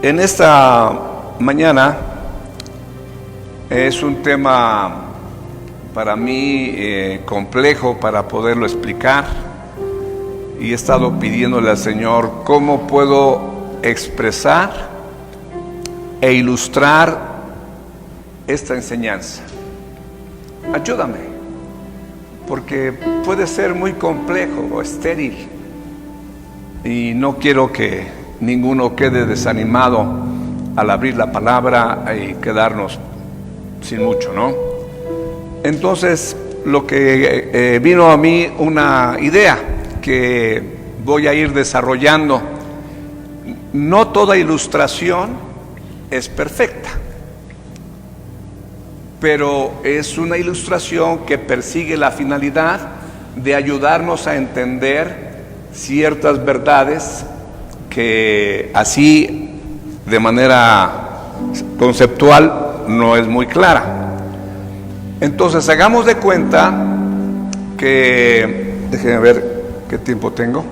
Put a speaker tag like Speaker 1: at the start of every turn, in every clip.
Speaker 1: En esta mañana es un tema para mí complejo para poderlo explicar, y he estado pidiéndole al Señor cómo puedo expresar e ilustrar esta enseñanza. Ayúdame, porque puede ser muy complejo o estéril, y no quiero que ninguno quede desanimado al abrir la palabra y quedarnos sin mucho, ¿no? Entonces, lo que vino a mí una idea que voy a ir desarrollando. No toda ilustración es perfecta, pero es una ilustración que persigue la finalidad de ayudarnos a entender ciertas verdades que así de manera conceptual no es muy clara. Entonces hagamos de cuenta que, déjenme ver qué tiempo tengo.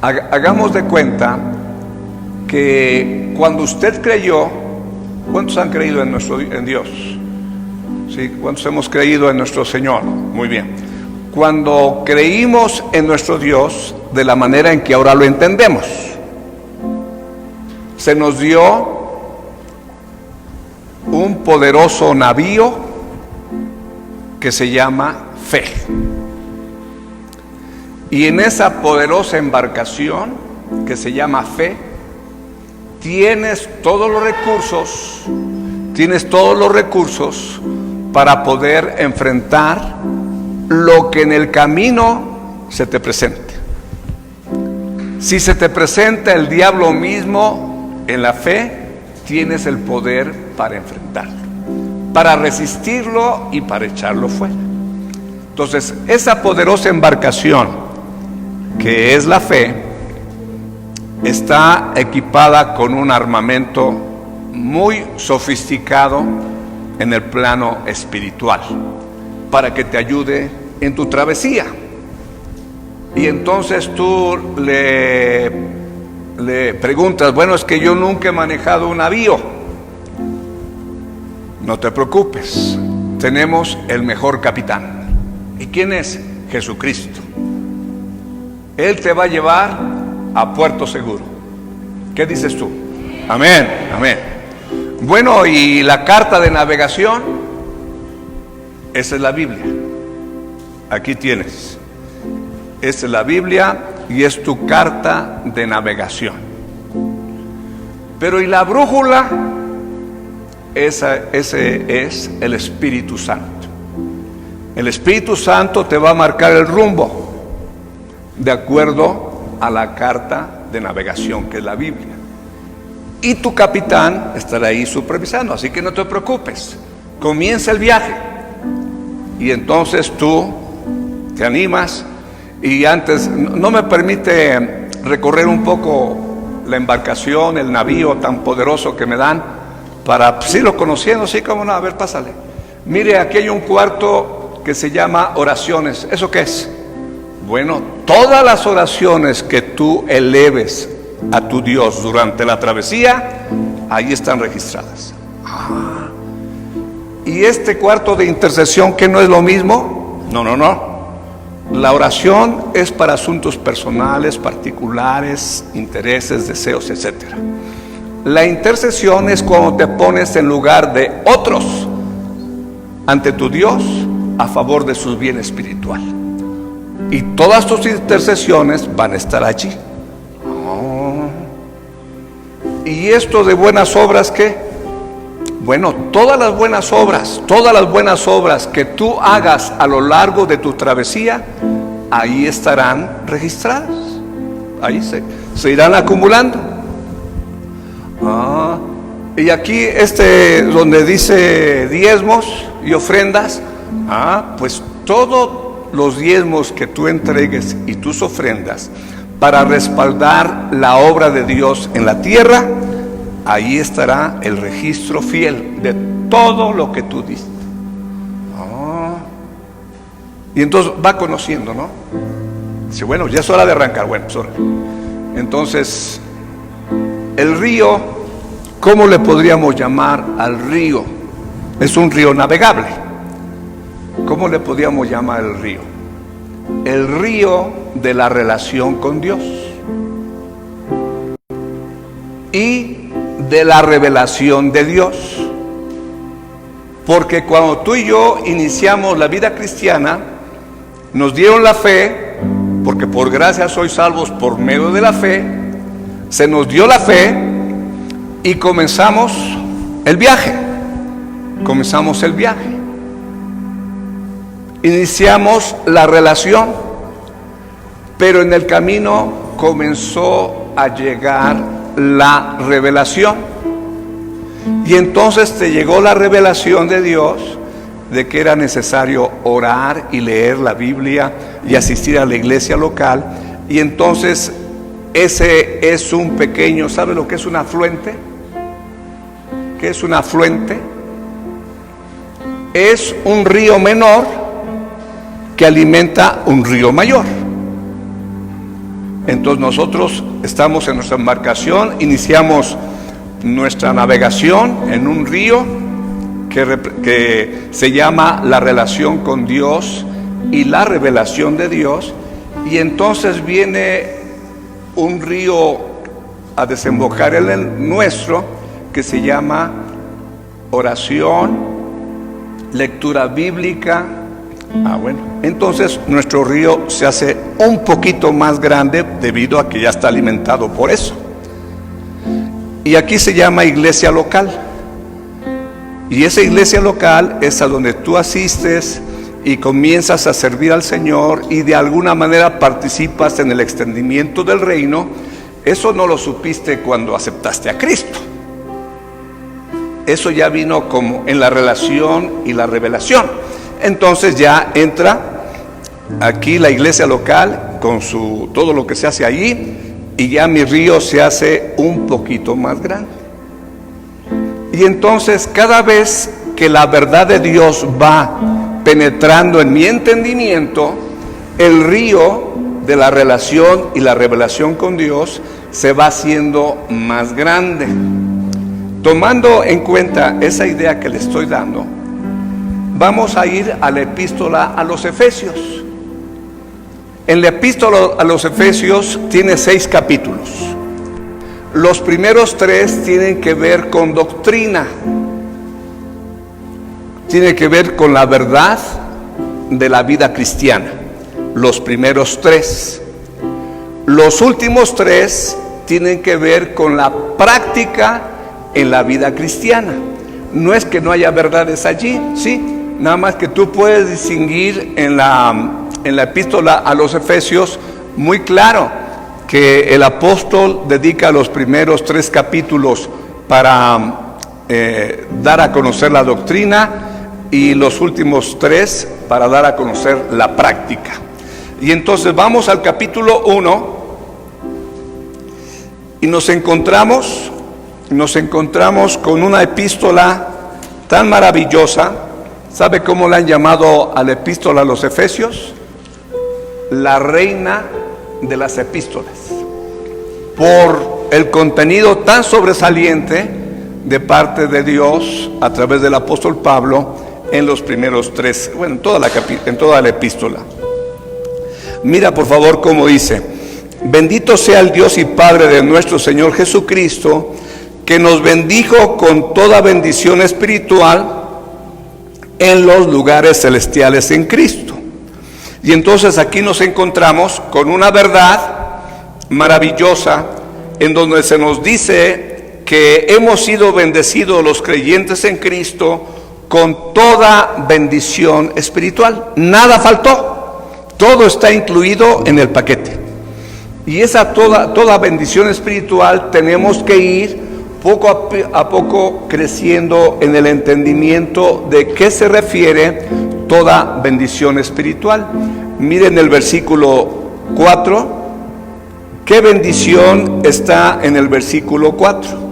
Speaker 1: Hagamos de cuenta que cuando usted creyó, ¿cuántos han creído en Dios? ¿Sí? ¿Cuántos hemos creído en nuestro Señor? Muy bien. Cuando creímos en nuestro Dios de la manera en que ahora lo entendemos, se nos dio un poderoso navío que se llama fe. Y en esa poderosa embarcación que se llama fe, tienes todos los recursos para poder enfrentar lo que en el camino se te presente. Si se te presenta el diablo mismo, en la fe tienes el poder para enfrentarlo, para resistirlo y para echarlo fuera. Entonces, esa poderosa embarcación que es la fe está equipada con un armamento muy sofisticado en el plano espiritual, para que te ayude en tu travesía. Y entonces tú le preguntas, bueno, es que yo nunca he manejado un navío. No te preocupes, tenemos el mejor capitán. ¿Y quién es? Jesucristo. Él te va a llevar a puerto seguro. ¿Qué dices tú? Amén, amén. Bueno, y la carta de navegación, esa es la Biblia. Aquí tienes. Esa es la Biblia y es tu carta de navegación. Pero ¿y la brújula? Ese es el Espíritu Santo. El Espíritu Santo te va a marcar el rumbo de acuerdo a la carta de navegación que es la Biblia. Y tu capitán estará ahí supervisando, así que no te preocupes. Comienza el viaje. Y entonces tú te animas, y antes no me permite recorrer un poco la embarcación, el navío tan poderoso que me dan, para irlo conociendo. Sí, cómo no, a ver, pásale. Mire, aquí hay un cuarto que se llama oraciones. ¿Eso qué es? Bueno, todas las oraciones que tú eleves a tu Dios durante la travesía, ahí están registradas. ¿Y este cuarto de intercesión que no es lo mismo? No. La oración es para asuntos personales, particulares, intereses, deseos, etc. La intercesión es cuando te pones en lugar de otros ante tu Dios a favor de su bien espiritual. Y todas tus intercesiones van a estar allí. ¿Y esto de buenas obras qué? Bueno, todas las buenas obras que tú hagas a lo largo de tu travesía, ahí estarán registradas. Ahí se irán acumulando. Y aquí donde dice diezmos y ofrendas, pues todos los diezmos que tú entregues y tus ofrendas para respaldar la obra de Dios en la tierra, ahí estará el registro fiel de todo lo que tú diste. Y entonces va conociendo, ¿no? Dice, bueno, ya es hora de arrancar. Bueno, pues hora. Entonces El río, ¿cómo le podríamos llamar al río? Es un río navegable. ¿Cómo le podríamos llamar el río? El río de la relación con Dios y de la revelación de Dios. Porque cuando tú y yo iniciamos la vida cristiana, nos dieron la fe, porque por gracia sois salvos por medio de la fe, se nos dio la fe y comenzamos el viaje. Iniciamos la relación, pero en el camino comenzó a llegar la revelación. Y entonces te llegó la revelación de Dios de que era necesario orar y leer la Biblia y asistir a la iglesia local. Y entonces ese es un pequeño, ¿sabe lo que es un afluente? ¿Qué es un afluente? Es un río menor que alimenta un río mayor. Entonces nosotros estamos en nuestra embarcación, iniciamos nuestra navegación en un río que se llama la relación con Dios y la revelación de Dios, y entonces viene un río a desembocar en el nuestro que se llama oración, lectura bíblica. Entonces nuestro río se hace un poquito más grande debido a que ya está alimentado por eso. Y aquí se llama iglesia local. Y esa iglesia local es a donde tú asistes y comienzas a servir al Señor y de alguna manera participas en el extendimiento del reino. Eso no lo supiste cuando aceptaste a Cristo. Eso ya vino como en la relación y la revelación. Entonces ya entra aquí la iglesia local con todo lo que se hace allí, y ya mi río se hace un poquito más grande. Y entonces cada vez que la verdad de Dios va penetrando en mi entendimiento, el río de la relación y la revelación con Dios se va haciendo más grande. Tomando en cuenta esa idea que le estoy dando, vamos a ir a la epístola a los Efesios. En la epístola a los Efesios tiene 6 capítulos. Los primeros 3 tienen que ver con doctrina, tiene que ver con la verdad de la vida cristiana. Los primeros 3. Los últimos 3 tienen que ver con la práctica en la vida cristiana. No es que no haya verdades allí, sí, nada más que tú puedes distinguir en la epístola a los Efesios muy claro que el apóstol dedica los primeros 3 capítulos para dar a conocer la doctrina, y los últimos 3 para dar a conocer la práctica. Y entonces vamos al capítulo 1 y nos encontramos con una epístola tan maravillosa. ¿Sabe cómo la han llamado a la epístola a los Efesios? La reina de las epístolas, por el contenido tan sobresaliente de parte de Dios a través del apóstol Pablo en los primeros 3, en toda la epístola. Mira por favor cómo dice: bendito sea el Dios y Padre de nuestro Señor Jesucristo, que nos bendijo con toda bendición espiritual en los lugares celestiales en Cristo. Y entonces aquí nos encontramos con una verdad maravillosa en donde se nos dice que hemos sido bendecidos los creyentes en Cristo con toda bendición espiritual. Nada faltó, todo está incluido en el paquete. Y esa toda bendición espiritual tenemos que ir poco a poco creciendo en el entendimiento de qué se refiere toda bendición espiritual. Miren el versículo 4. ¿Qué bendición está en el versículo 4?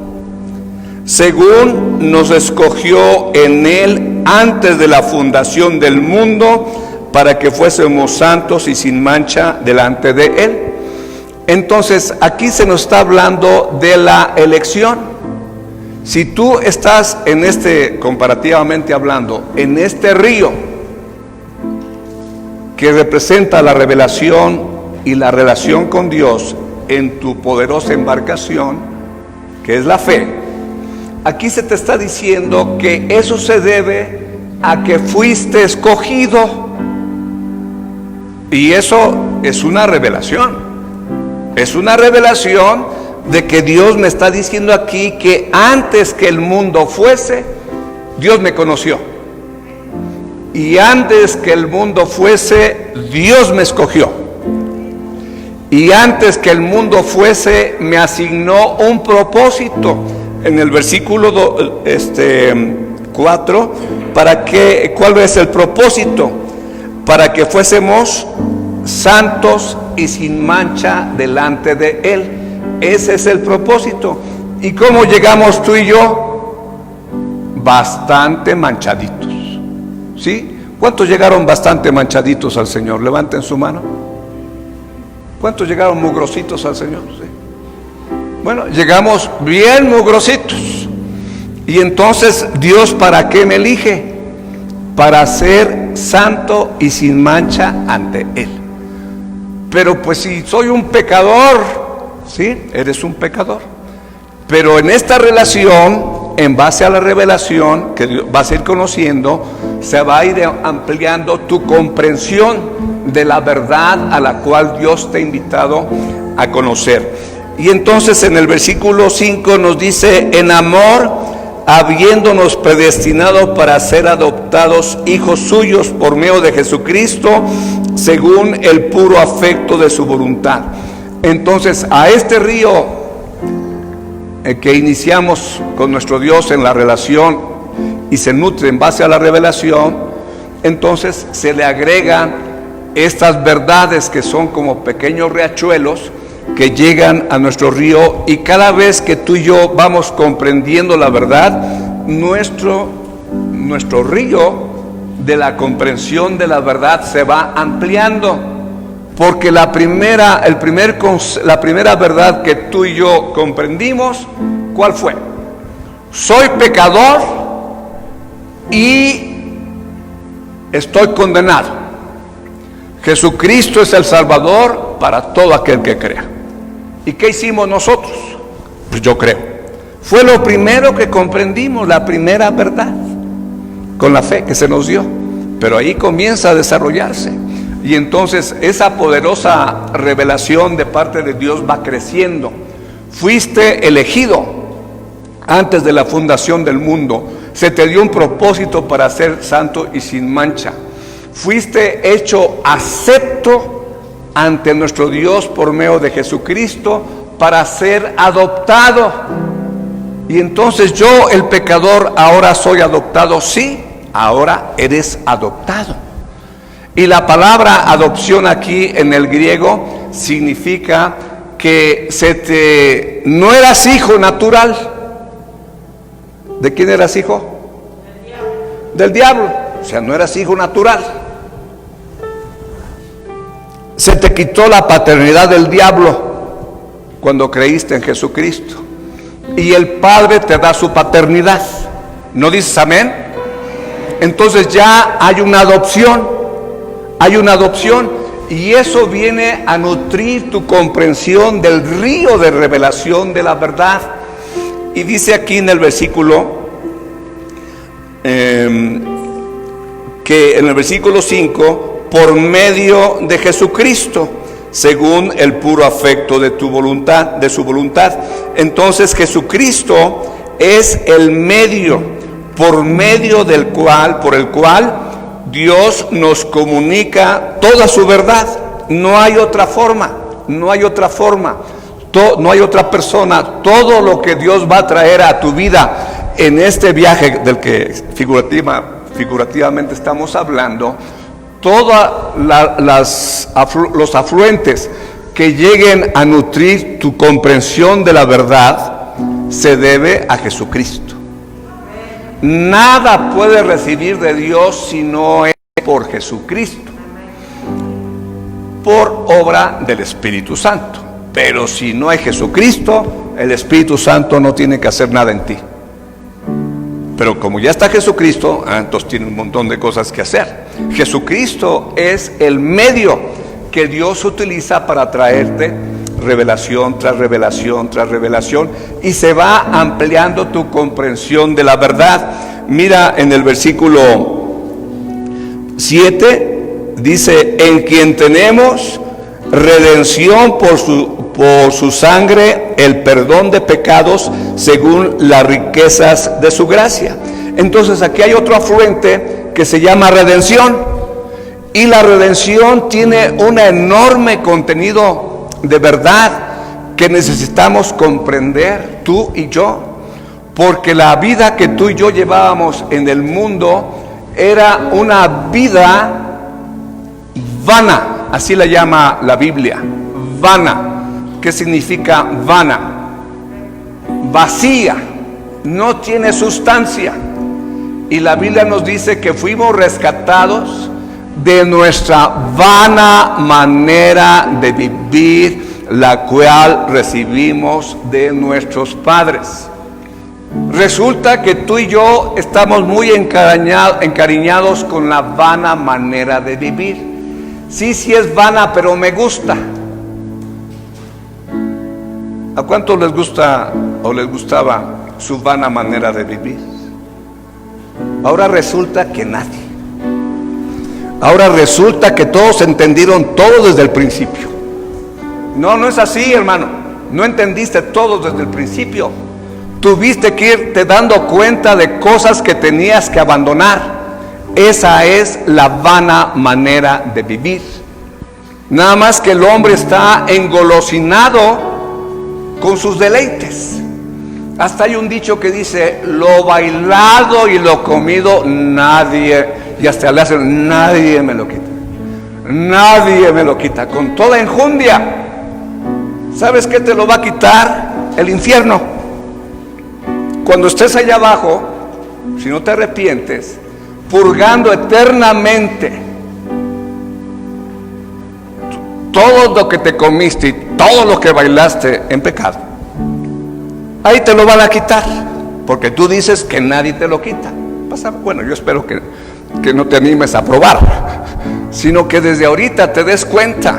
Speaker 1: Según nos escogió en Él antes de la fundación del mundo, para que fuésemos santos y sin mancha delante de Él. Entonces aquí se nos está hablando de la elección. Si tú estás en comparativamente hablando, en este río que representa la revelación y la relación con Dios en tu poderosa embarcación, que es la fe, aquí se te está diciendo que eso se debe a que fuiste escogido. Y eso es una revelación. Es una revelación de que Dios me está diciendo aquí que antes que el mundo fuese, Dios me conoció. Y antes que el mundo fuese, Dios me escogió. Y antes que el mundo fuese, me asignó un propósito. En el versículo 4, ¿cuál es el propósito? Para que fuésemos santos y sin mancha delante de Él. Ese es el propósito. ¿Y cómo llegamos tú y yo? Bastante manchaditos. ¿Sí? ¿Cuántos llegaron bastante manchaditos al Señor? Levanten su mano. ¿Cuántos llegaron mugrositos al Señor? ¿Sí? Bueno, llegamos bien mugrositos. Y entonces, ¿Dios para qué me elige? Para ser santo y sin mancha ante Él. Pero pues si soy un pecador, ¿sí? Eres un pecador. Pero en esta relación, en base a la revelación que vas a ir conociendo, se va a ir ampliando tu comprensión de la verdad a la cual Dios te ha invitado a conocer. Y entonces en el versículo 5 nos dice: en amor, habiéndonos predestinado para ser adoptados hijos suyos por medio de Jesucristo, según el puro afecto de su voluntad. Entonces, a este río que iniciamos con nuestro Dios en la relación y se nutre en base a la revelación, entonces se le agregan estas verdades que son como pequeños riachuelos que llegan a nuestro río, y cada vez que tú y yo vamos comprendiendo la verdad, nuestro río de la comprensión de la verdad se va ampliando, porque la primera verdad que tú y yo comprendimos, ¿cuál fue? Soy pecador y estoy condenado. Jesucristo es el Salvador para todo aquel que crea. ¿Y qué hicimos nosotros? Pues yo creo. Fue lo primero que comprendimos, la primera verdad, con la fe que se nos dio. Pero ahí comienza a desarrollarse. Y entonces esa poderosa revelación de parte de Dios va creciendo. Fuiste elegido antes de la fundación del mundo. Se te dio un propósito para ser santo y sin mancha. Fuiste hecho acepto ante nuestro Dios por medio de Jesucristo para ser adoptado. Y entonces yo, el pecador, ahora soy adoptado. Sí, ahora eres adoptado. Y la palabra adopción aquí en el griego significa que no eras hijo natural. ¿De quién eras hijo? Del diablo. O sea, no eras hijo natural. Se te quitó la paternidad del diablo cuando creíste en Jesucristo, y el Padre te da su paternidad. ¿No dices amén? Entonces ya hay una adopción, y eso viene a nutrir tu comprensión del río de revelación de la verdad. Y dice aquí en el versículo que en el versículo 5: por medio de Jesucristo, según el puro afecto de tu voluntad, de su voluntad. Entonces Jesucristo es el medio, por el cual Dios nos comunica toda su verdad. No hay otra forma, no hay otra persona. Todo lo que Dios va a traer a tu vida en este viaje del que figurativamente estamos hablando, todos los afluentes que lleguen a nutrir tu comprensión de la verdad se debe a Jesucristo. Nada puede recibir de Dios si no es por Jesucristo, por obra del Espíritu Santo. Pero si no hay Jesucristo, el Espíritu Santo no tiene que hacer nada en ti. Pero como ya está Jesucristo, entonces tiene un montón de cosas que hacer. Jesucristo es el medio que Dios utiliza para traerte revelación tras revelación tras revelación, y se va ampliando tu comprensión de la verdad. Mira en el versículo 7, dice: en quien tenemos redención por su sangre, el perdón de pecados según las riquezas de su gracia. Entonces aquí hay otro afluente que se llama redención, y la redención tiene un enorme contenido de verdad que necesitamos comprender tú y yo, porque la vida que tú y yo llevábamos en el mundo era una vida vana, así la llama la Biblia, vana. ¿Qué significa vana? Vacía, no tiene sustancia. Y la Biblia nos dice que fuimos rescatados de nuestra vana manera de vivir, la cual recibimos de nuestros padres. Resulta que tú y yo estamos muy encariñados con la vana manera de vivir. Sí es vana, pero me gusta. ¿A cuántos les gusta o les gustaba su vana manera de vivir? Ahora resulta que nadie. Ahora resulta que todos entendieron todo desde el principio. No es así, hermano. No entendiste todo desde el principio. Tuviste que irte dando cuenta de cosas que tenías que abandonar. Esa es la vana manera de vivir. Nada más que el hombre está engolosinado con sus deleites. Hasta hay un dicho que dice: lo bailado y lo comido nadie, y hasta le hacen, nadie me lo quita, nadie me lo quita, con toda enjundia. ¿Sabes qué te lo va a quitar? El infierno. Cuando estés allá abajo, si no te arrepientes, purgando eternamente todo lo que te comiste y todo lo que bailaste en pecado, ahí te lo van a quitar, porque tú dices que nadie te lo quita. Bueno, yo espero que no te animes a probar, sino que desde ahorita te des cuenta.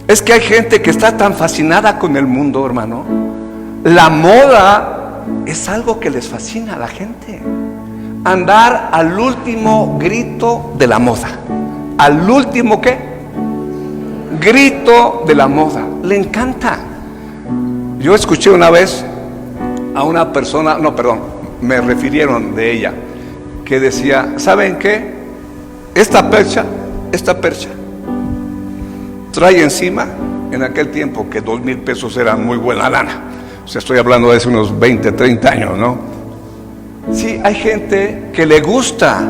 Speaker 1: Es que hay gente que está tan fascinada con el mundo, hermano. La moda es algo que les fascina a la gente. Andar al último grito de la moda. ¿Al último qué? Grito de la moda. Le encanta. Yo escuché una vez a una persona, me refirieron de ella, que decía: ¿saben qué? Esta percha trae encima, en aquel tiempo que 2,000 pesos eran muy buena lana, o sea, estoy hablando de hace unos 20, 30 años, ¿no? Sí, hay gente que le gusta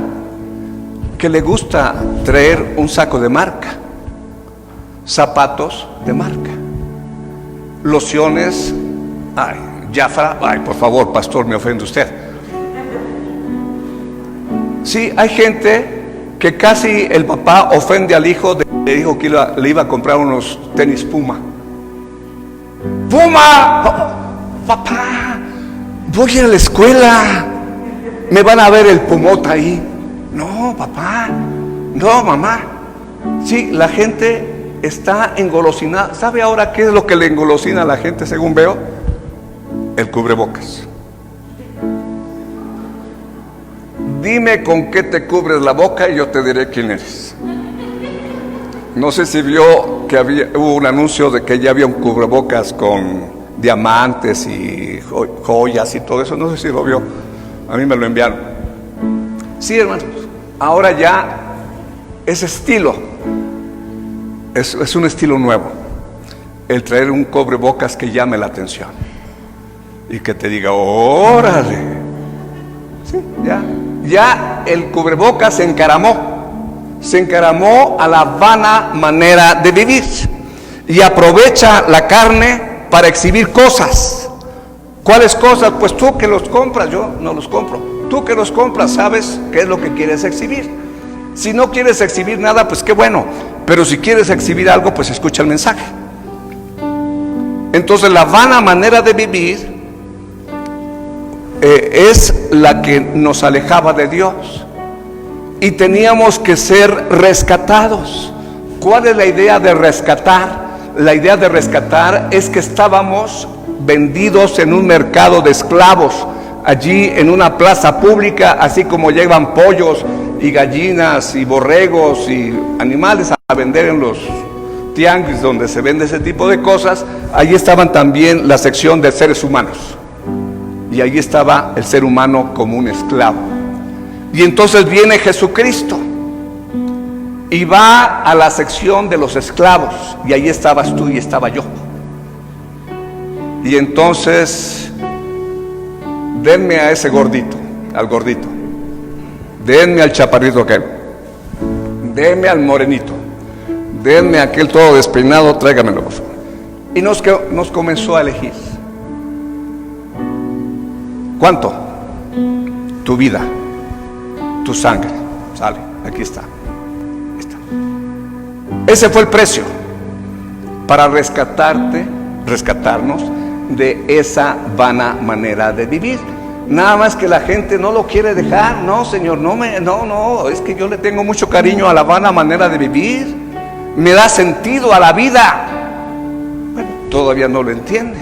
Speaker 1: traer un saco de marca, zapatos de marca, lociones, Jafra, por favor, pastor, me ofende usted. Sí, hay gente que casi el papá ofende al hijo, le dijo que le iba a comprar unos tenis Puma. ¡Puma! Oh, papá, voy a ir a la escuela, me van a ver el pumota ahí. No, papá, no, mamá. Sí, la gente está engolosinada. ¿Sabe ahora qué es lo que le engolosina a la gente, según veo? El cubrebocas. Dime con qué te cubres la boca y yo te diré quién eres. No sé si vio que hubo un anuncio de que ya había un cubrebocas con diamantes y joyas y todo eso. No sé si lo vio. A mí me lo enviaron. Sí, hermanos. Ahora ya ese estilo es un estilo nuevo. El traer un cubrebocas que llame la atención y que te diga: órale. Sí, ya el cubrebocas se encaramó a la vana manera de vivir y aprovecha la carne para exhibir cosas. ¿Cuáles cosas? Pues tú que los compras, yo no los compro. Tú que los compras sabes qué es lo que quieres exhibir. Si no quieres exhibir nada, pues qué bueno, pero si quieres exhibir algo, pues escucha el mensaje. Entonces la vana manera de vivir es la que nos alejaba de Dios, y teníamos que ser rescatados. ¿Cuál es la idea de rescatar? La idea de rescatar es que estábamos vendidos en un mercado de esclavos, allí en una plaza pública, así como llevan pollos y gallinas y borregos y animales a vender en los tianguis donde se vende ese tipo de cosas. Allí estaban también la sección de seres humanos, y allí estaba el ser humano como un esclavo. Y entonces viene Jesucristo y va a la sección de los esclavos, y ahí estabas tú y estaba yo. Y entonces, denme a ese gordito, al gordito, denme al chaparrito aquel, denme al morenito, denme a aquel todo despeinado, tráigamelo por favor. Y nos comenzó a elegir. ¿Cuánto? Tu vida, tu sangre. Sale, aquí está. Ese fue el precio para rescatarnos de esa vana manera de vivir. Nada más que la gente no lo quiere dejar. No, Señor, no, es que yo le tengo mucho cariño a la vana manera de vivir. Me da sentido a la vida. Bueno, todavía no lo entiende.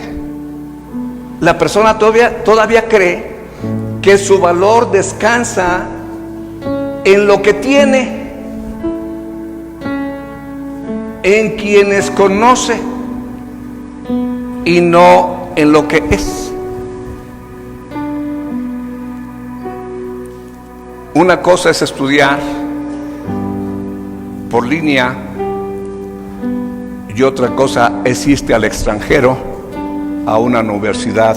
Speaker 1: La persona todavía cree que su valor descansa en lo que tiene, en quienes conoce, y no en lo que es. Una cosa es estudiar por línea, y otra cosa es irte al extranjero, a una universidad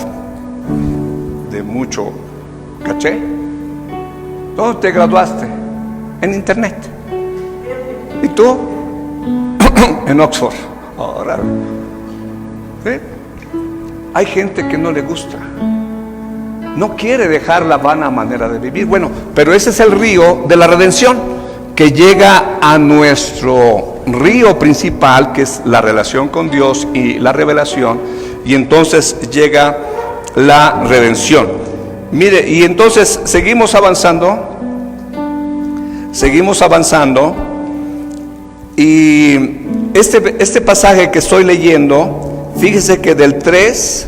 Speaker 1: de mucho caché. ¿Dónde te graduaste? En internet. ¿Y tú? En Oxford. Ahora, ¿sí? Hay gente que no le gusta, no quiere dejar la vana manera de vivir. Bueno, pero ese es el río de la redención, que llega a nuestro río principal, que es la relación con Dios y la revelación, y entonces llega la redención. Mire, y entonces seguimos avanzando, y este pasaje que estoy leyendo, fíjese que del 3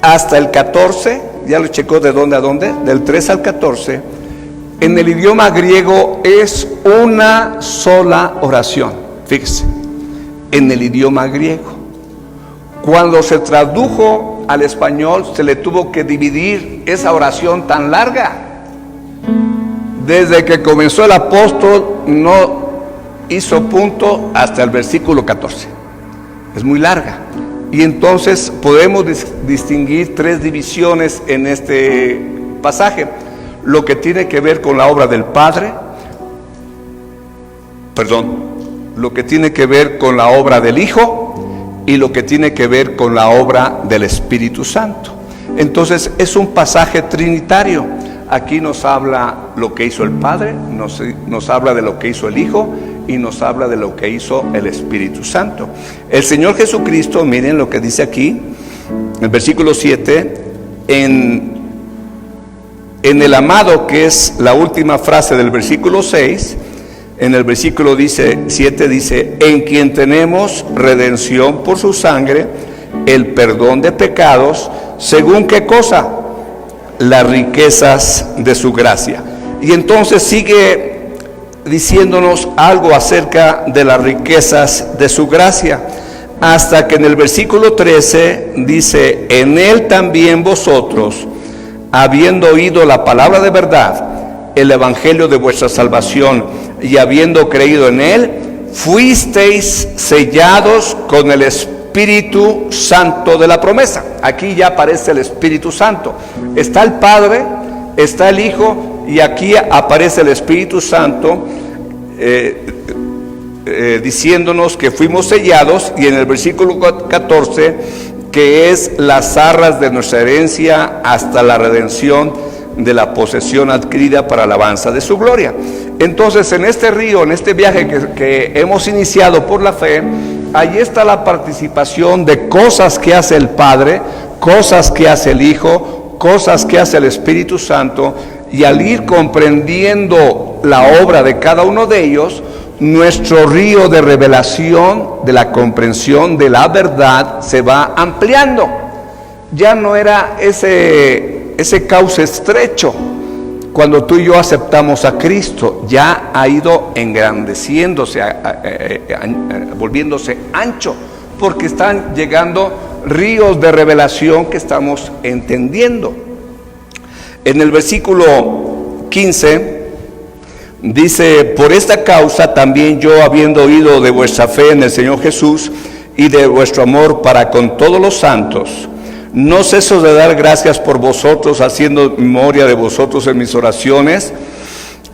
Speaker 1: hasta el 14, ya lo checó de dónde a dónde, del 3 al 14, en el idioma griego es una sola oración. Fíjese, en el idioma griego. Cuando se tradujo al español, se le tuvo que dividir esa oración tan larga. Desde que comenzó el apóstol no hizo punto hasta el versículo 14. Es muy larga. Y entonces podemos distinguir tres divisiones en este pasaje: lo que tiene que ver con la obra del Padre, lo que tiene que ver con la obra del Hijo, y lo que tiene que ver con la obra del Espíritu Santo. Entonces es un pasaje trinitario. Aquí nos habla lo que hizo el Padre, nos habla de lo que hizo el Hijo, y nos habla de lo que hizo el Espíritu Santo. El Señor Jesucristo, miren lo que dice aquí, en el versículo 7, en el amado, que es la última frase del versículo 6, en el versículo 7 dice: en quien tenemos redención por su sangre, el perdón de pecados, según ¿qué cosa? Las riquezas de su gracia. Y entonces sigue diciéndonos algo acerca de las riquezas de su gracia, hasta que en el versículo 13 dice: en él también vosotros, habiendo oído la palabra de verdad, el evangelio de vuestra salvación, y habiendo creído en él, fuisteis sellados con el Espíritu Santo de la promesa. Aquí ya aparece el Espíritu Santo. Está el Padre, está el Hijo, y aquí aparece el Espíritu Santo diciéndonos que fuimos sellados, y en el versículo 14, que es las arras de nuestra herencia hasta la redención de la posesión adquirida para alabanza de su gloria. Entonces, en este río, en este viaje que hemos iniciado por la fe, ahí está la participación de cosas que hace el Padre, cosas que hace el Hijo, cosas que hace el Espíritu Santo, y al ir comprendiendo la obra de cada uno de ellos, nuestro río de revelación, de la comprensión de la verdad, se va ampliando. Ya no era ese cauce estrecho. Cuando tú y yo aceptamos a Cristo, ya ha ido engrandeciéndose, volviéndose ancho, porque están llegando ríos de revelación que estamos entendiendo. En el versículo 15 dice: por esta causa también yo, habiendo oído de vuestra fe en el Señor Jesús y de vuestro amor para con todos los santos, no ceso de dar gracias por vosotros, haciendo memoria de vosotros en mis oraciones.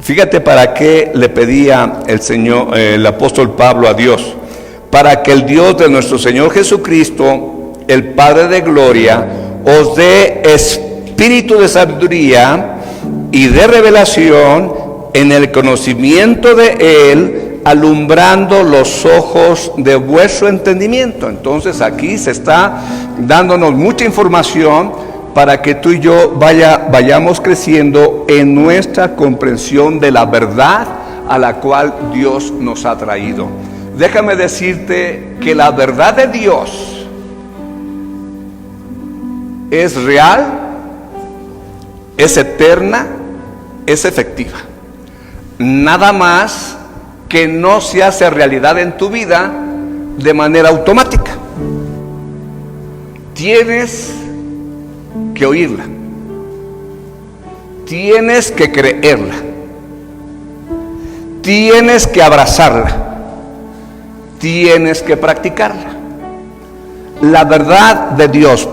Speaker 1: Fíjate para qué le pedía el apóstol Pablo a Dios: para que el Dios de nuestro Señor Jesucristo, el Padre de gloria, os dé espíritu de sabiduría y de revelación en el conocimiento de Él, alumbrando los ojos de vuestro entendimiento. Entonces aquí se está dándonos mucha información para que tú y yo vayamos creciendo en nuestra comprensión de la verdad a la cual Dios nos ha traído. Déjame decirte que la verdad de Dios es real, es eterna, es efectiva. Nada más que no se hace realidad en tu vida de manera automática. Tienes que oírla, tienes que creerla, tienes que abrazarla, tienes que practicarla. La verdad de Dios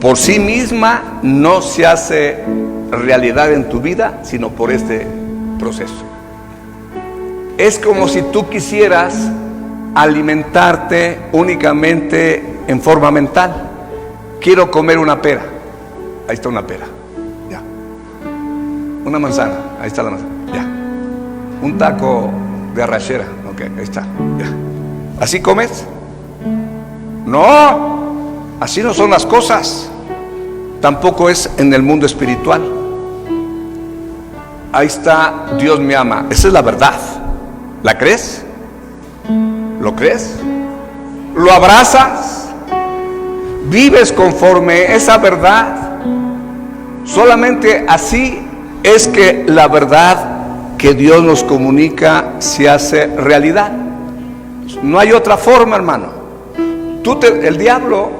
Speaker 1: por sí misma no se hace realidad en tu vida, sino por este proceso. Es como si tú quisieras alimentarte únicamente en forma mental. Quiero comer una pera. Ahí está una pera. Ya. Una manzana. Ahí está la manzana. Ya. Un taco de arrachera. Ok, ahí está. Ya. ¿Así comes? No. Así no son las cosas. Tampoco es en el mundo espiritual. Ahí está: Dios me ama. Esa es la verdad. ¿La crees? ¿Lo crees? ¿Lo abrazas? ¿Vives conforme esa verdad? Solamente así es que la verdad que Dios nos comunica se hace realidad. No hay otra forma, hermano. El diablo,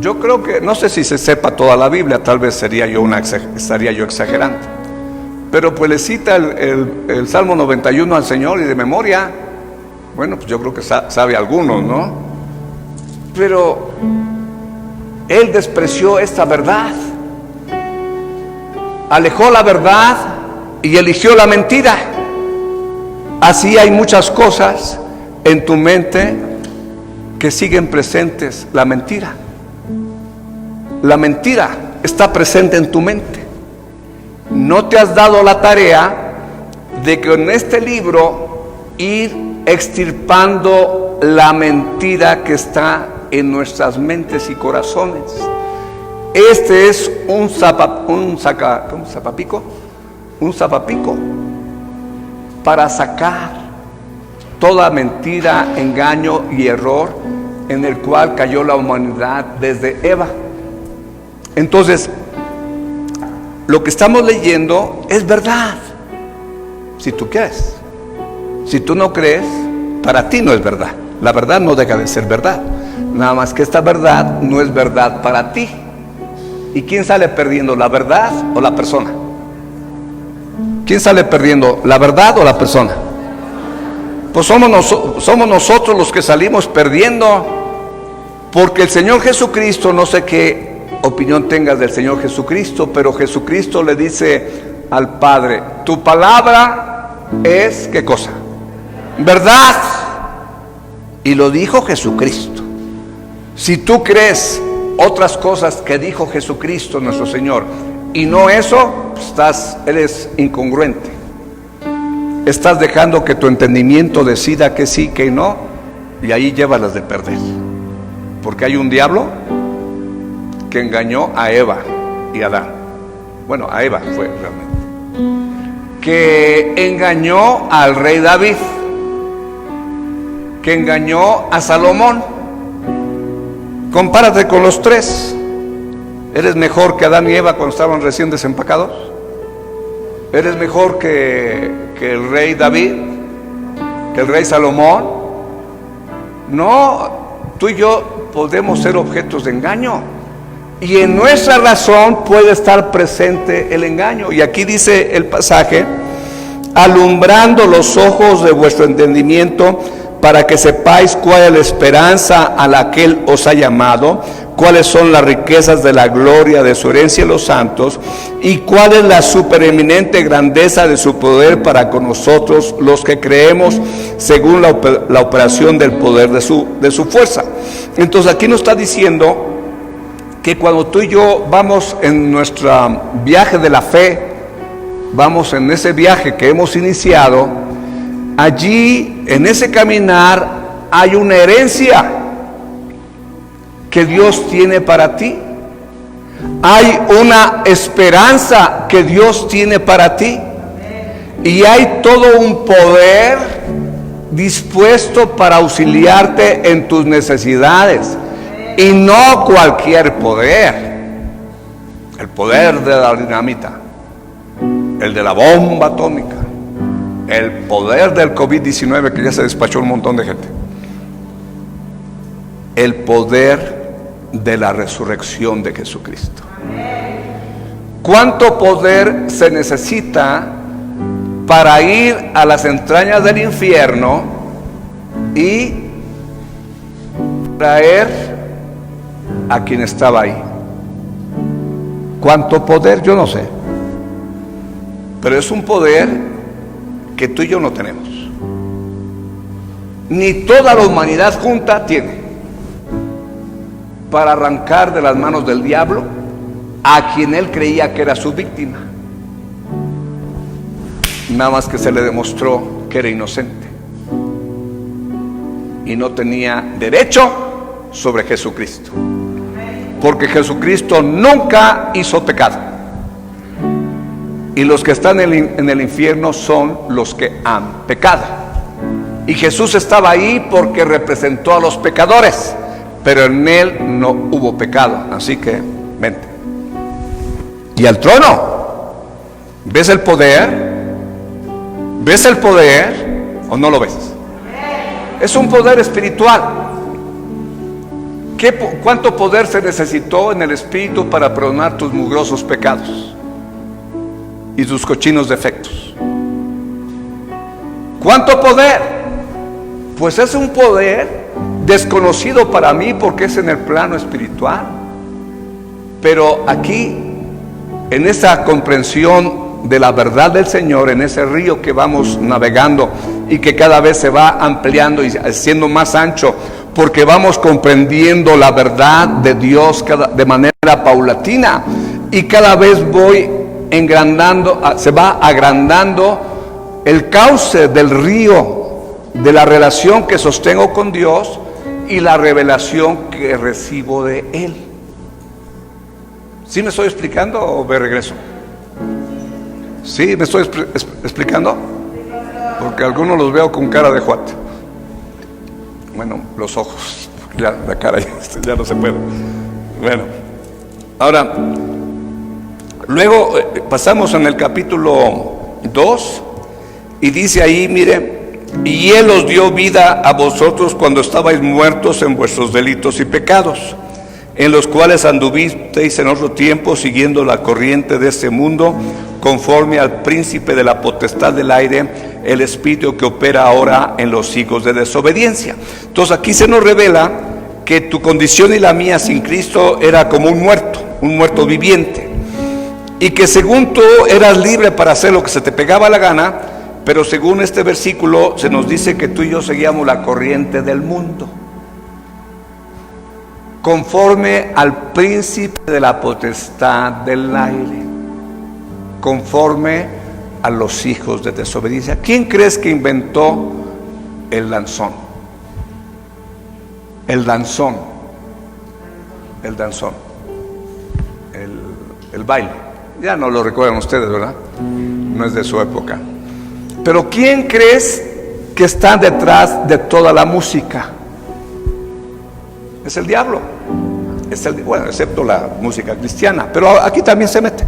Speaker 1: yo creo que, no sé si se sepa toda la Biblia, tal vez estaría yo exagerando, pero pues le cita el Salmo 91 al Señor y de memoria. Bueno, pues yo creo que sabe algunos, ¿no? Pero él despreció esta verdad, alejó la verdad y eligió la mentira. Así hay muchas cosas en tu mente que siguen presentes. La mentira está presente en tu mente. No te has dado la tarea de que en este libro ir extirpando la mentira que está en nuestras mentes y corazones. Este es un zapapico para sacar toda mentira, engaño y error en el cual cayó la humanidad desde Eva. Entonces, lo que estamos leyendo es verdad, si tú quieres. Si tú no crees, para ti no es verdad. La verdad no deja de ser verdad. Nada más que esta verdad no es verdad para ti. ¿Y quién sale perdiendo, la verdad o la persona? ¿Quién sale perdiendo, la verdad o la persona? Pues somos nosotros los que salimos perdiendo, porque el Señor Jesucristo, no sé qué opinión tengas del Señor Jesucristo, pero Jesucristo le dice al Padre: tu palabra es, ¿qué cosa? Verdad. Y lo dijo Jesucristo. Si tú crees otras cosas que dijo Jesucristo nuestro Señor y no eso, eres incongruente. Estás dejando que tu entendimiento decida que sí, que no, y ahí llévalas de perder, porque hay un diablo que engañó a Eva y a Adán. Bueno, a Eva fue realmente, que engañó al rey David, que engañó a Salomón. Compárate con los tres. ¿Eres mejor que Adán y Eva cuando estaban recién desempacados? ¿Eres mejor que el rey David? ¿Que el rey Salomón? No, tú y yo podemos ser objetos de engaño, y en nuestra razón puede estar presente el engaño. Y aquí dice el pasaje: alumbrando los ojos de vuestro entendimiento, para que sepáis cuál es la esperanza a la que Él os ha llamado, cuáles son las riquezas de la gloria de su herencia en los santos, y cuál es la supereminente grandeza de su poder para con nosotros los que creemos, según la operación del poder de su fuerza. Entonces aquí nos está diciendo que cuando tú y yo vamos en nuestro viaje de la fe, vamos en ese viaje que hemos iniciado, allí en ese caminar hay una herencia que Dios tiene para ti. Hay una esperanza que Dios tiene para ti. Y hay todo un poder dispuesto para auxiliarte en tus necesidades. Y no cualquier poder. El poder de la dinamita, el de la bomba atómica, el poder del COVID-19 que ya se despachó un montón de gente, el poder de la resurrección de Jesucristo. ¿Cuánto poder se necesita para ir a las entrañas del infierno y traer a quien estaba ahí? ¿Cuánto poder? Yo no sé, pero es un poder que tú y yo no tenemos, ni toda la humanidad junta tiene, para arrancar de las manos del diablo a quien él creía que era su víctima. Nada más que se le demostró que era inocente y no tenía derecho sobre Jesucristo, porque Jesucristo nunca hizo pecado, y los que están en el infierno son los que han pecado. Y Jesús estaba ahí porque representó a los pecadores, pero en él no hubo pecado. Así que vente. Y al trono. ¿Ves el poder? ¿Ves el poder o no lo ves? Es un poder espiritual. ¿Cuánto poder se necesitó en el espíritu para perdonar tus mugrosos pecados y tus cochinos defectos? ¿Cuánto poder? Pues es un poder desconocido para mí, porque es en el plano espiritual. Pero aquí, en esa comprensión de la verdad del Señor, en ese río que vamos navegando y que cada vez se va ampliando y siendo más ancho, porque vamos comprendiendo la verdad de Dios de manera paulatina, y cada vez voy engrandando, se va agrandando el cauce del río de la relación que sostengo con Dios y la revelación que recibo de Él. ¿Sí me estoy explicando o me regreso? ¿Sí me estoy explicando? Porque algunos los veo con cara de juate. Bueno, los ojos, ya la cara ya no se puede. Bueno, ahora, luego pasamos en el capítulo 2 y dice ahí, mire: y Él os dio vida a vosotros cuando estabais muertos en vuestros delitos y pecados, en los cuales anduvisteis en otro tiempo, siguiendo la corriente de este mundo, conforme al príncipe de la potestad del aire, el espíritu que opera ahora en los hijos de desobediencia. Entonces aquí se nos revela que tu condición y la mía sin Cristo era como un muerto viviente, y que según tú eras libre para hacer lo que se te pegaba la gana, pero según este versículo se nos dice que tú y yo seguíamos la corriente del mundo, conforme al príncipe de la potestad del aire, conforme a los hijos de desobediencia. ¿Quién crees que inventó el lanzón? el danzón, el baile. Ya no lo recuerdan ustedes, ¿verdad? No es de su época. Pero ¿quién crees que está detrás de toda la música? Es el diablo. Bueno, excepto la música cristiana, pero aquí también se mete.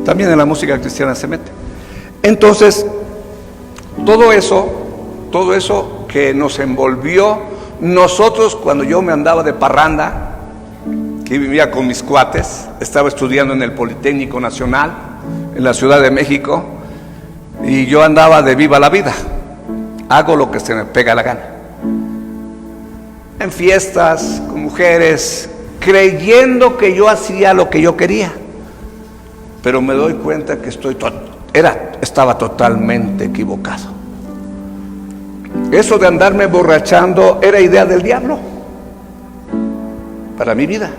Speaker 1: También en la música cristiana se mete. Entonces, todo eso que nos envolvió, nosotros cuando yo me andaba de parranda, que vivía con mis cuates, estaba estudiando en el Politécnico Nacional, en la Ciudad de México, y yo andaba de viva la vida, hago lo que se me pega la gana, en fiestas, con mujeres, creyendo que yo hacía lo que yo quería, pero me doy cuenta que estaba totalmente equivocado. Eso de andarme borrachando era idea del diablo para mi vida.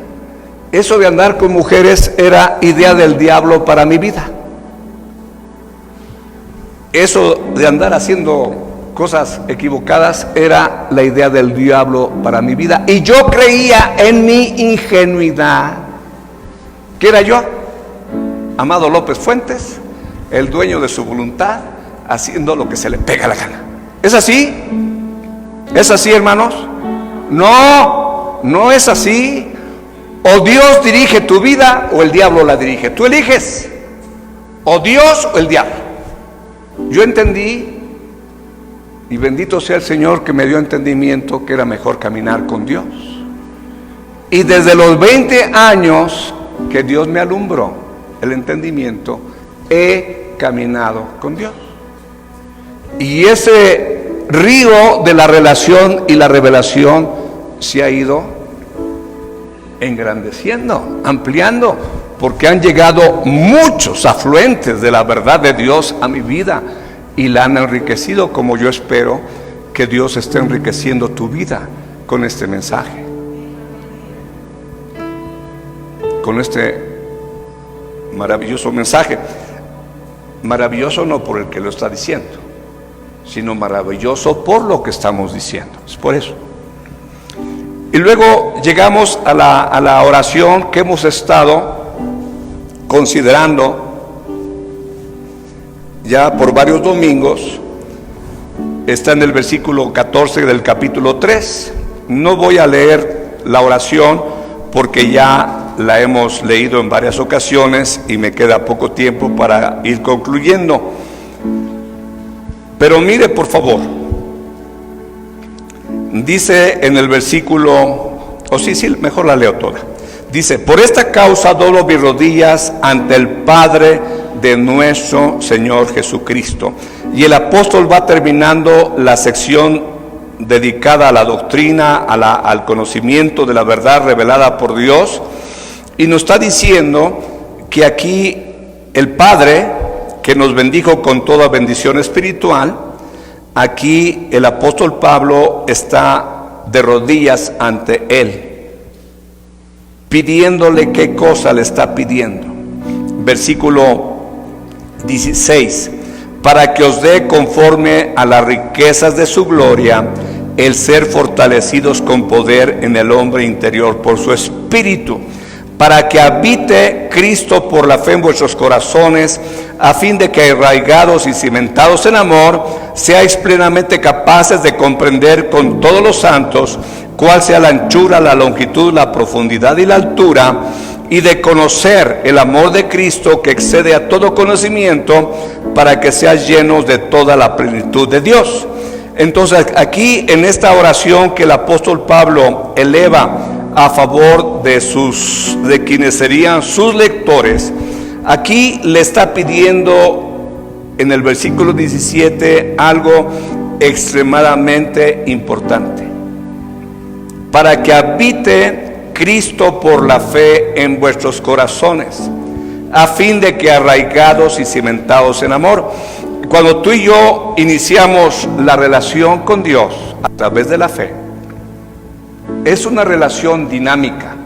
Speaker 1: Eso de andar con mujeres era idea del diablo para mi vida. Eso de andar haciendo cosas equivocadas era la idea del diablo para mi vida. Y yo creía en mi ingenuidad que era yo, Amado López Fuentes, el dueño de su voluntad, haciendo lo que se le pega la gana. ¿Es así? ¿Es así, hermanos? No, no es así. O Dios dirige tu vida o el diablo la dirige. Tú eliges, o Dios o el diablo. Yo entendí, y bendito sea el Señor que me dio entendimiento, que era mejor caminar con Dios. Y desde los 20 años que Dios me alumbró el entendimiento, he caminado con Dios. Y ese río de la relación y la revelación se ha ido engrandeciendo, ampliando, porque han llegado muchos afluentes de la verdad de Dios a mi vida y la han enriquecido, como yo espero que Dios esté enriqueciendo tu vida con este mensaje, con este maravilloso mensaje. Maravilloso no por el que lo está diciendo, sino maravilloso por lo que estamos diciendo. Es por eso. Y luego llegamos a la oración que hemos estado considerando ya por varios domingos. Está en el versículo 14 del capítulo 3. No voy a leer la oración porque ya la hemos leído en varias ocasiones y me queda poco tiempo para ir concluyendo. Pero mire, por favor, dice en el versículo, mejor la leo toda. Dice: por esta causa doblo mis rodillas ante el Padre de nuestro Señor Jesucristo. Y el apóstol va terminando la sección dedicada a la doctrina, al conocimiento de la verdad revelada por Dios, y nos está diciendo que aquí el Padre, que nos bendijo con toda bendición espiritual, aquí el apóstol Pablo está de rodillas ante Él, pidiéndole qué cosa le está pidiendo. Versículo 16: para que os dé conforme a las riquezas de su gloria el ser fortalecidos con poder en el hombre interior por su espíritu, para que habite Cristo por la fe en vuestros corazones, a fin de que arraigados y cimentados en amor, seáis plenamente capaces de comprender con todos los santos cuál sea la anchura, la longitud, la profundidad y la altura, y de conocer el amor de Cristo que excede a todo conocimiento, para que seáis llenos de toda la plenitud de Dios. Entonces, aquí en esta oración que el apóstol Pablo eleva a favor de quienes serían sus lectores, aquí le está pidiendo en el versículo 17 algo extremadamente importante: para que habite Cristo por la fe en vuestros corazones, a fin de que arraigados y cimentados en amor. Cuando tú y yo iniciamos la relación con Dios a través de la fe, es una relación dinámica,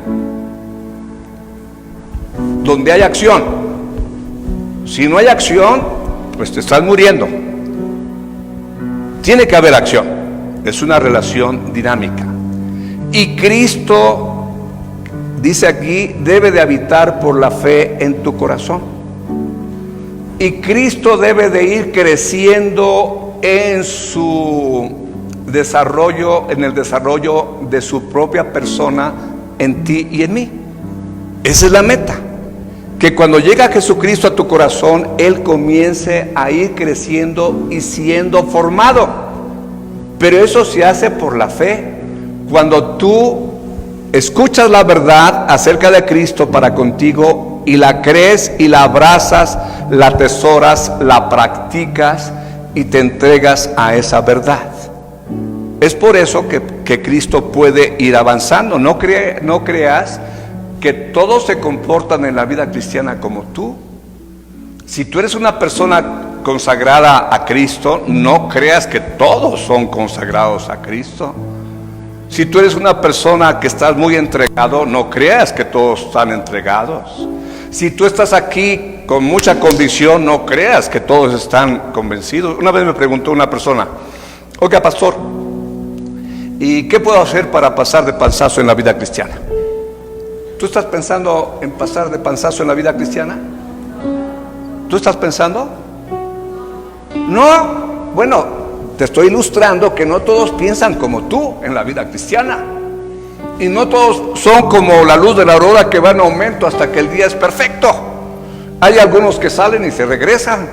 Speaker 1: donde hay acción. Si no hay acción, pues te estás muriendo. Tiene que haber acción. Es una relación dinámica. Y Cristo, dice aquí, debe de habitar por la fe en tu corazón. Y Cristo debe de ir creciendo en su desarrollo, en el desarrollo de su propia persona en ti y en mí. Esa es la meta. Que cuando llega Jesucristo a tu corazón, Él comience a ir creciendo y siendo formado. Pero eso se hace por la fe. Cuando tú escuchas la verdad acerca de Cristo para contigo y la crees y la abrazas, la atesoras, la practicas y te entregas a esa verdad. Es por eso que Cristo puede ir avanzando. No creas que todos se comportan en la vida cristiana como tú. Si tú eres una persona consagrada a Cristo, no creas que todos son consagrados a Cristo. Si tú eres una persona que estás muy entregado, no creas que todos están entregados. Si tú estás aquí con mucha convicción, no creas que todos están convencidos. Una vez me preguntó una persona: oiga, pastor, ¿y qué puedo hacer para pasar de panzazo en la vida cristiana? ¿Tú estás pensando en pasar de panzazo en la vida cristiana? ¿Tú estás pensando? No. Bueno, te estoy ilustrando que no todos piensan como tú en la vida cristiana. Y no todos son como la luz de la aurora que va en aumento hasta que el día es perfecto. Hay algunos que salen y se regresan.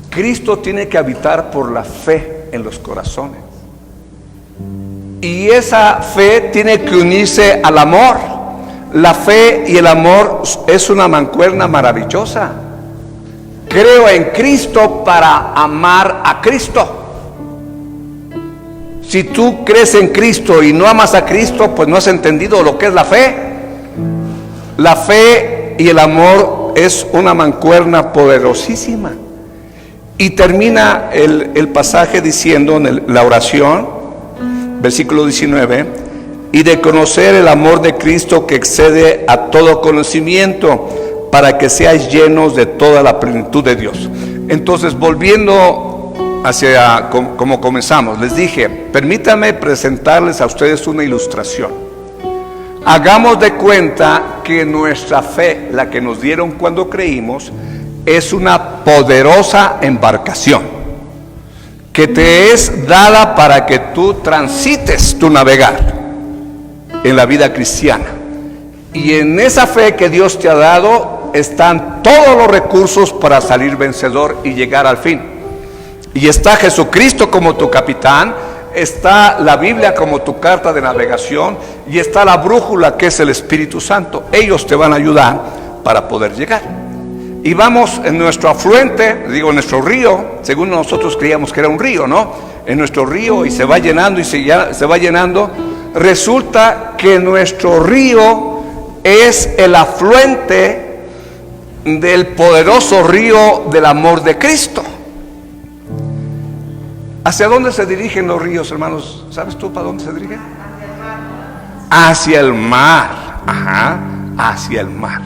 Speaker 1: Cristo tiene que habitar por la fe en los corazones. Y esa fe tiene que unirse al amor. La fe y el amor es una mancuerna maravillosa. Creo en Cristo para amar a Cristo. Si tú crees en Cristo y no amas a Cristo, pues no has entendido lo que es la fe. La fe y el amor es una mancuerna poderosísima. Y termina el pasaje diciendo en la oración, versículo 19: y de conocer el amor de Cristo que excede a todo conocimiento, para que seáis llenos de toda la plenitud de Dios. Entonces, volviendo hacia como comenzamos, les dije, permítanme presentarles a ustedes una ilustración. Hagamos de cuenta que nuestra fe, la que nos dieron cuando creímos, es una poderosa embarcación que te es dada para que tú transites tu navegar en la vida cristiana. Y en esa fe que Dios te ha dado están todos los recursos para salir vencedor y llegar al fin. Y está Jesucristo como tu capitán, está la Biblia como tu carta de navegación, y está la brújula que es el Espíritu Santo. Ellos te van a ayudar para poder llegar. Y vamos en nuestro afluente, digo en nuestro río, según nosotros creíamos que era un río, ¿no? En nuestro río, y se va llenando y se va llenando. Resulta que nuestro río es el afluente del poderoso río del amor de Cristo. ¿Hacia dónde se dirigen los ríos, hermanos? ¿Sabes tú para dónde se dirigen? Hacia el mar. Ajá, hacia el mar.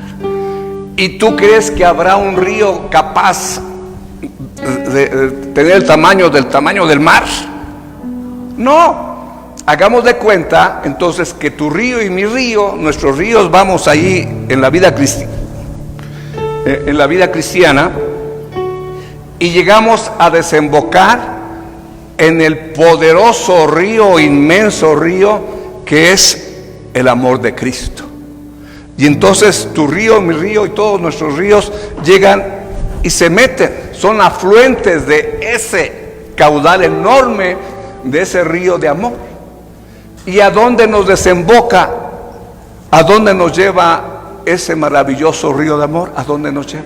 Speaker 1: ¿Y tú crees que habrá un río capaz de tener el tamaño del mar? No. Hagamos de cuenta entonces que tu río y mi río, nuestros ríos, vamos ahí en la vida cristiana, y llegamos a desembocar en el poderoso río, inmenso río que es el amor de Cristo. Y entonces tu río, mi río y todos nuestros ríos llegan y se meten, son afluentes de ese caudal enorme, de ese río de amor. ¿Y a dónde nos desemboca? ¿A dónde nos lleva ese maravilloso río de amor? ¿A dónde nos lleva?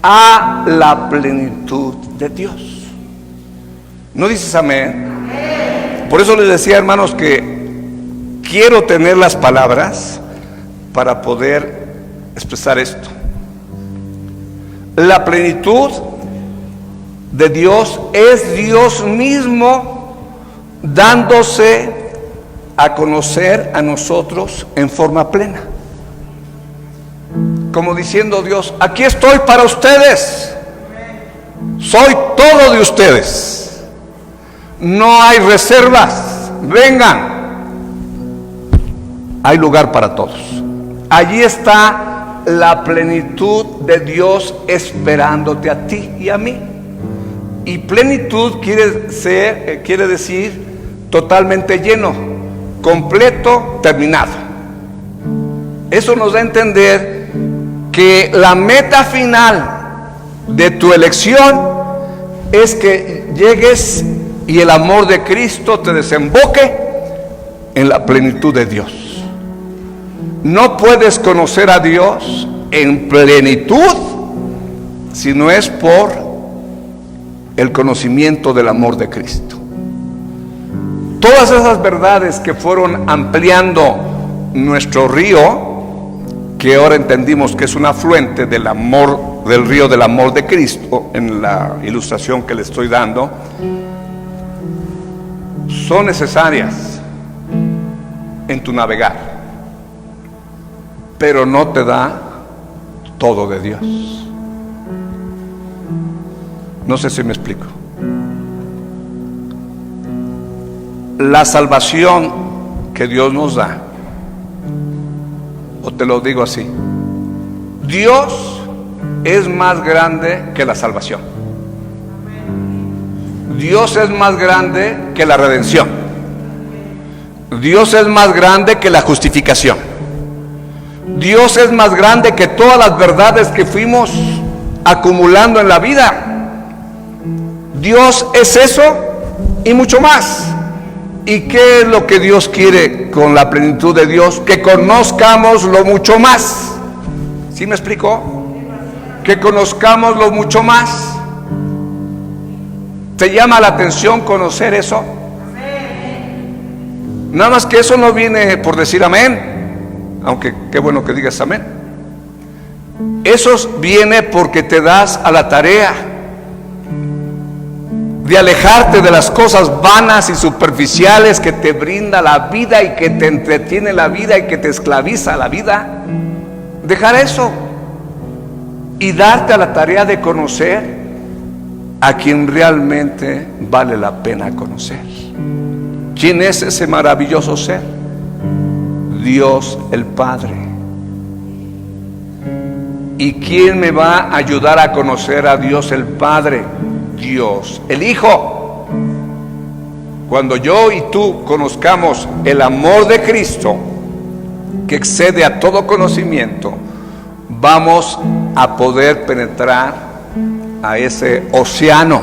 Speaker 1: A la plenitud de Dios. ¿No dices amén? Por eso les decía, hermanos, que quiero tener las palabras para poder expresar esto. La plenitud de Dios es Dios mismo dándose a conocer a nosotros en forma plena, como diciendo Dios: aquí estoy para ustedes, soy todo de ustedes, no hay reservas, vengan. Hay lugar para todos. Allí está la plenitud de Dios esperándote a ti y a mí. Y plenitud quiere decir totalmente lleno, completo, terminado. Eso nos da a entender que la meta final de tu elección es que llegues y el amor de Cristo te desemboque en la plenitud de Dios. No puedes conocer a Dios en plenitud si no es por el conocimiento del amor de Cristo. Todas esas verdades que fueron ampliando nuestro río, que ahora entendimos que es un afluente del amor, del río del amor de Cristo, en la ilustración que le estoy dando, son necesarias en tu navegar, pero no te da todo de Dios. No sé si me explico. La salvación que Dios nos da, o te lo digo así, Dios es más grande que la salvación. Dios es más grande que la redención. Dios es más grande que la justificación. Dios es más grande que todas las verdades que fuimos acumulando en la vida. Dios es eso y mucho más. ¿Y qué es lo que Dios quiere con la plenitud de Dios? Que conozcamos lo mucho más. ¿Sí me explico? Que conozcamos lo mucho más. ¿Te llama la atención conocer eso? Nada más que eso no viene por decir amén, aunque qué bueno que digas amén. Eso viene porque te das a la tarea de alejarte de las cosas vanas y superficiales que te brinda la vida y que te entretiene la vida y que te esclaviza la vida. Dejar eso y darte a la tarea de conocer a quien realmente vale la pena conocer. ¿Quién es ese maravilloso ser? Dios el Padre. ¿Y quién me va a ayudar a conocer a Dios el Padre? Dios el Hijo. Cuando yo y tú conozcamos el amor de Cristo, que excede a todo conocimiento, vamos a poder penetrar a ese océano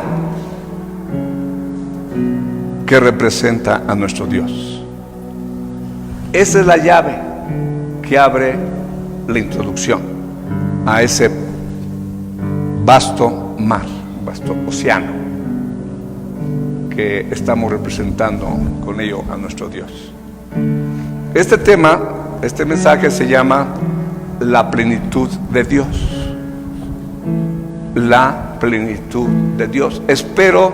Speaker 1: que representa a nuestro Dios. Esa es la llave que abre la introducción a ese vasto mar, vasto océano que estamos representando con ello a nuestro Dios. Este tema, este mensaje se llama la plenitud de Dios. La plenitud de Dios. Espero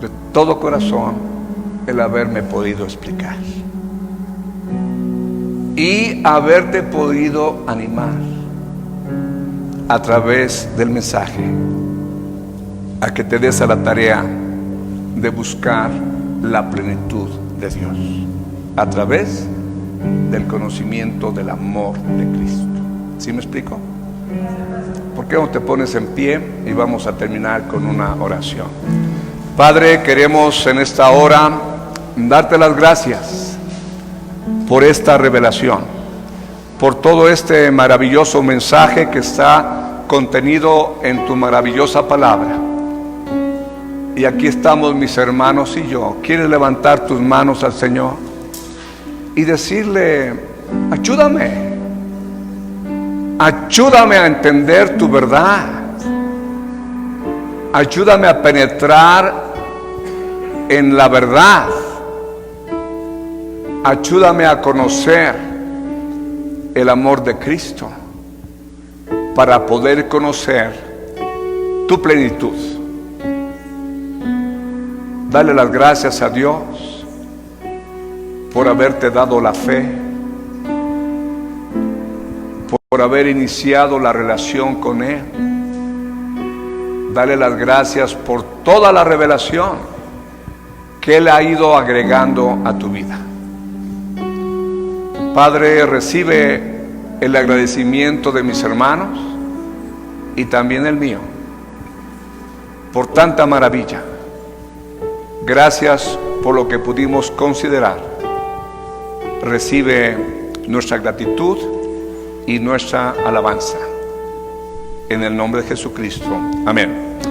Speaker 1: de todo corazón el haberme podido explicar y haberte podido animar a través del mensaje a que te des a la tarea de buscar la plenitud de Dios a través del conocimiento del amor de Cristo. ¿Sí me explico? ¿Por qué no te pones en pie y vamos a terminar con una oración? Padre, queremos en esta hora darte las gracias por esta revelación, por todo este maravilloso mensaje que está contenido en tu maravillosa palabra. Y aquí estamos mis hermanos y yo. ¿Quieres levantar tus manos al Señor y decirle: ayúdame? Ayúdame a entender tu verdad. Ayúdame a penetrar en la verdad. Ayúdame a conocer el amor de Cristo para poder conocer tu plenitud. Dale las gracias a Dios por haberte dado la fe, por haber iniciado la relación con Él. Dale las gracias por toda la revelación que Él ha ido agregando a tu vida. Padre, recibe el agradecimiento de mis hermanos y también el mío por tanta maravilla. Gracias por lo que pudimos considerar. Recibe nuestra gratitud y nuestra alabanza. En el nombre de Jesucristo. Amén.